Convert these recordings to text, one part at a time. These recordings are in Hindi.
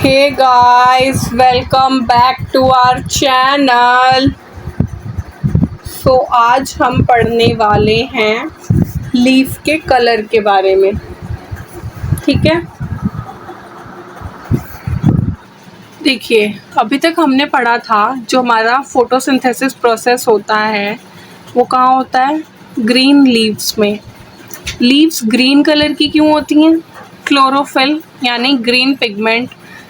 Hey guys, welcome back to our channel. आज हम पढ़ने वाले हैं लीफ के कलर के बारे में, ठीक है। देखिए, अभी तक हमने पढ़ा था जो हमारा फोटोसिंथेसिस प्रोसेस होता है वो कहाँ होता है, ग्रीन लीव्स में। लीव्स ग्रीन कलर की क्यों होती हैं? क्लोरोफिल यानी ग्रीन पिगमेंट,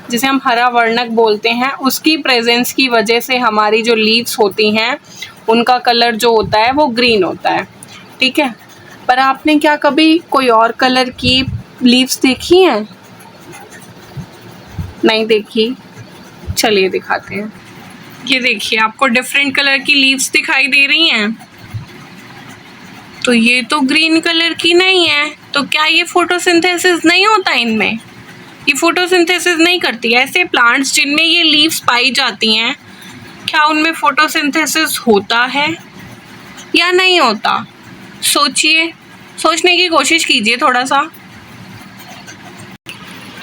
जिसे हम हरा वर्णक बोलते हैं, उसकी प्रेजेंस की वजह से हमारी जो लीव्स होती हैं उनका कलर जो होता है वो ग्रीन होता है, ठीक है। पर आपने क्या कभी कोई और कलर की लीव्स देखी हैं? नहीं देखी? चलिए दिखाते हैं। ये देखिए, आपको डिफरेंट कलर की लीव्स दिखाई दे रही हैं। तो ये तो ग्रीन कलर की नहीं है, तो क्या ये फोटोसिंथेसिस नहीं होता इनमें? ये फोटोसिंथेसिस नहीं करती। ऐसे प्लांट्स जिनमें ये लीव्स पाई जाती हैं, क्या उनमें फोटोसिंथेसिस होता है या नहीं होता? सोचिए, सोचने की कोशिश कीजिए थोड़ा सा।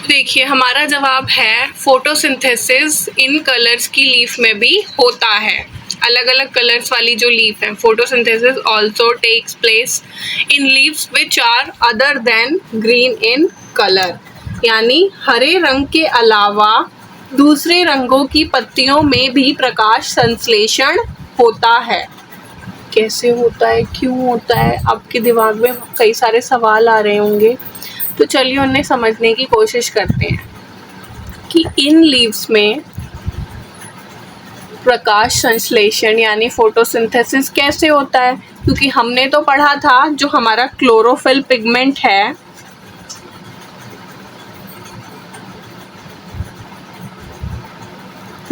देखिए, हमारा जवाब है फोटोसिंथेसिस इन कलर्स की लीफ में भी होता है। अलग अलग कलर्स वाली जो लीफ है, photosynthesis also takes place in leaves which are other than green in colour, यानी हरे रंग के अलावा दूसरे रंगों की पत्तियों में भी प्रकाश संश्लेषण होता है। कैसे होता है, क्यों होता है? आपके दिमाग में कई सारे सवाल आ रहे होंगे, तो चलिए उन्हें समझने की कोशिश करते हैं कि इन लीव्स में प्रकाश संश्लेषण यानी फोटोसिंथेसिस कैसे होता है। क्योंकि हमने तो पढ़ा था जो हमारा क्लोरोफिल पिगमेंट है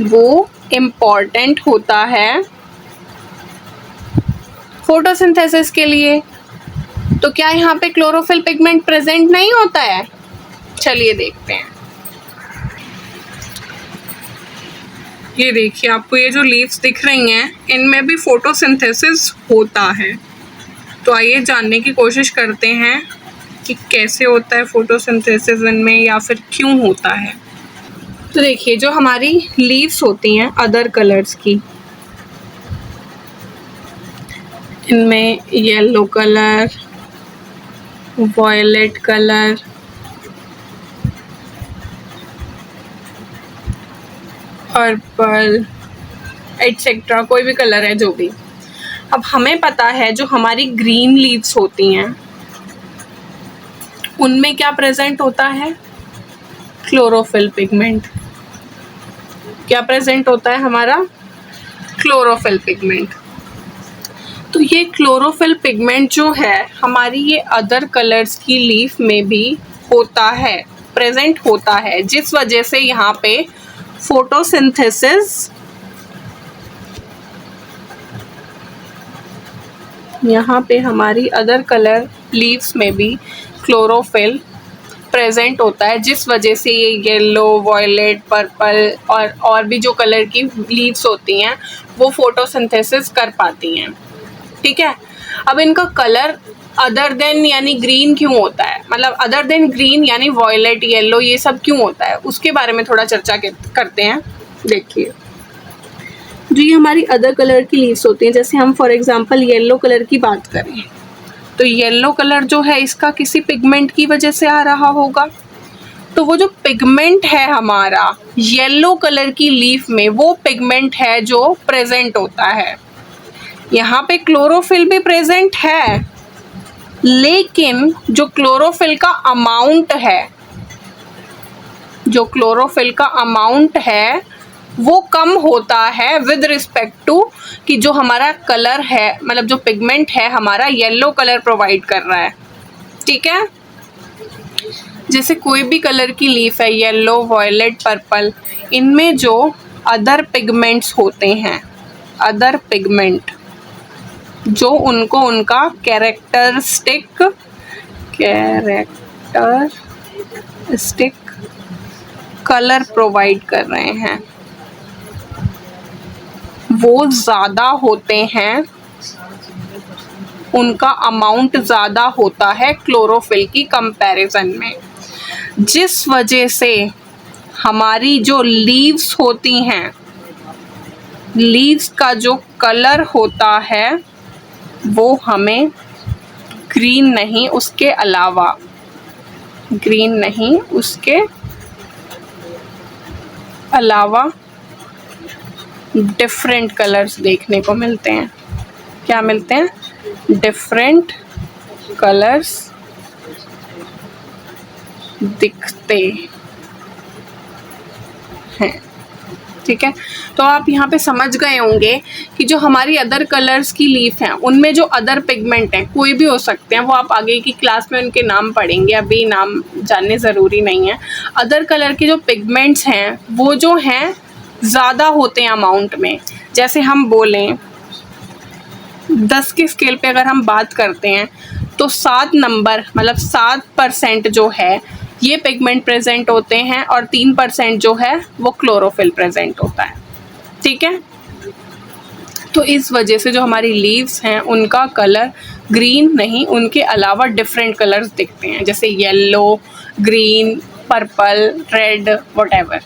वो इम्पॉर्टेंट होता है फोटोसिंथेसिस के लिए। तो क्या यहाँ पे क्लोरोफिल पिगमेंट प्रेजेंट नहीं होता है? चलिए देखते हैं। ये देखिए, आपको ये जो लीव्स दिख रही हैं इनमें भी फोटोसिंथेसिस होता है। तो आइए जानने की कोशिश करते हैं कि कैसे होता है फोटोसिंथेसिस इनमें, या फिर क्यों होता है। तो देखिए, जो हमारी लीव्स होती हैं अदर कलर्स की, इनमें yellow colour, violet colour, purple etcetera, कोई भी कलर है जो भी। अब हमें पता है जो हमारी ग्रीन लीव्स होती हैं उनमें क्या प्रेजेंट होता है? Chlorophyll pigment. क्या प्रेजेंट होता है हमारा? Chlorophyll pigment. तो ये क्लोरोफिल पिगमेंट जो है हमारी ये अदर कलर्स की लीफ में भी होता है, प्रेजेंट होता है, जिस वजह से यहाँ पे फोटोसिंथेसिस, यहाँ पे हमारी अदर कलर लीव्स में भी क्लोरोफिल प्रेजेंट होता है, जिस वजह से ये येलो, वॉयलेट, पर्पल और भी जो कलर की लीव्स होती हैं वो फोटोसिंथेसिस कर पाती हैं, ठीक है। अब इनका कलर अदर देन यानी ग्रीन क्यों होता है, मतलब अदर देन ग्रीन यानी वॉयलेट, येलो, ये सब क्यों होता है, उसके बारे में थोड़ा चर्चा करते हैं। देखिए, जो ये हमारी अदर कलर की लीव्स होती हैं, जैसे हम फॉर एग्जांपल येलो कलर की बात करें, तो येलो कलर जो है इसका किसी पिगमेंट की वजह से आ रहा होगा। तो वो जो पिगमेंट है हमारा येलो कलर की लीफ में, वो पिगमेंट है जो प्रेजेंट होता है। यहाँ पे क्लोरोफिल भी प्रेजेंट है, लेकिन जो क्लोरोफिल का अमाउंट है, जो क्लोरोफिल का अमाउंट है वो कम होता है विद रिस्पेक्ट टू कि जो हमारा कलर है, मतलब जो पिगमेंट है हमारा येलो कलर प्रोवाइड कर रहा है, ठीक है। जैसे कोई भी कलर की लीफ है, येलो, वॉयलेट, पर्पल, इनमें जो अदर पिगमेंट्स होते हैं, अदर पिगमेंट जो उनको उनका कैरेक्टरिस्टिक कलर प्रोवाइड कर रहे हैं, वो ज़्यादा होते हैं, उनका अमाउंट ज़्यादा होता है क्लोरोफिल की कंपैरिजन में, जिस वजह से हमारी जो लीव्स होती हैं, लीव्स का जो कलर होता है वो हमें ग्रीन नहीं, उसके अलावा, ग्रीन नहीं उसके अलावा डिफरेंट कलर्स देखने को मिलते हैं। क्या मिलते हैं? डिफरेंट कलर्स दिखते हैं। ठीक है, तो आप यहाँ पे समझ गए होंगे कि जो हमारी अदर कलर्स की लीफ हैं उनमें जो अदर पिगमेंट हैं, कोई भी हो सकते हैं, वो आप आगे की क्लास में उनके नाम पढ़ेंगे, अभी नाम जानने ज़रूरी नहीं है। अदर कलर के जो पिगमेंट्स हैं वो जो हैं ज़्यादा होते हैं अमाउंट में। जैसे हम बोलें 10 के स्केल पे अगर हम बात करते हैं तो 7 नंबर मतलब 7% जो है ये पिगमेंट प्रेजेंट होते हैं और 3% जो है वो क्लोरोफिल प्रेजेंट होता है। ठीक है, तो इस वजह से जो हमारी लीव्स हैं उनका कलर ग्रीन नहीं, उनके अलावा डिफरेंट कलर्स दिखते हैं, जैसे yellow, green, purple, red, whatever.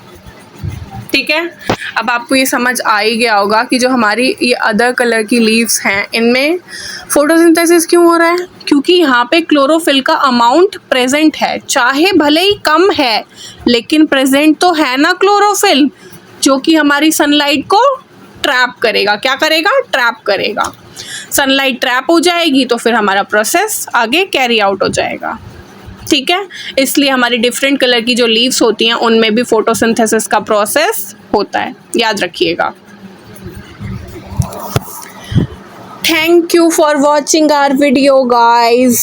ठीक है, अब आपको ये समझ आ ही गया होगा कि जो हमारी ये अदर कलर की लीव्स हैं इनमें फोटोसिंथेसिस क्यों हो रहा है, क्योंकि यहाँ पे क्लोरोफिल का अमाउंट प्रेजेंट है, चाहे भले ही कम है लेकिन प्रेजेंट तो है ना क्लोरोफिल, जो कि हमारी सनलाइट को ट्रैप करेगा। क्या करेगा? ट्रैप करेगा। सनलाइट ट्रैप हो जाएगी तो फिर हमारा प्रोसेस आगे कैरी आउट हो जाएगा। ठीक है, इसलिए हमारी डिफरेंट कलर की जो लीव्स होती हैं उनमें भी फोटोसिंथेसिस का प्रोसेस होता है, याद रखिएगा। Thank you for watching our video guys.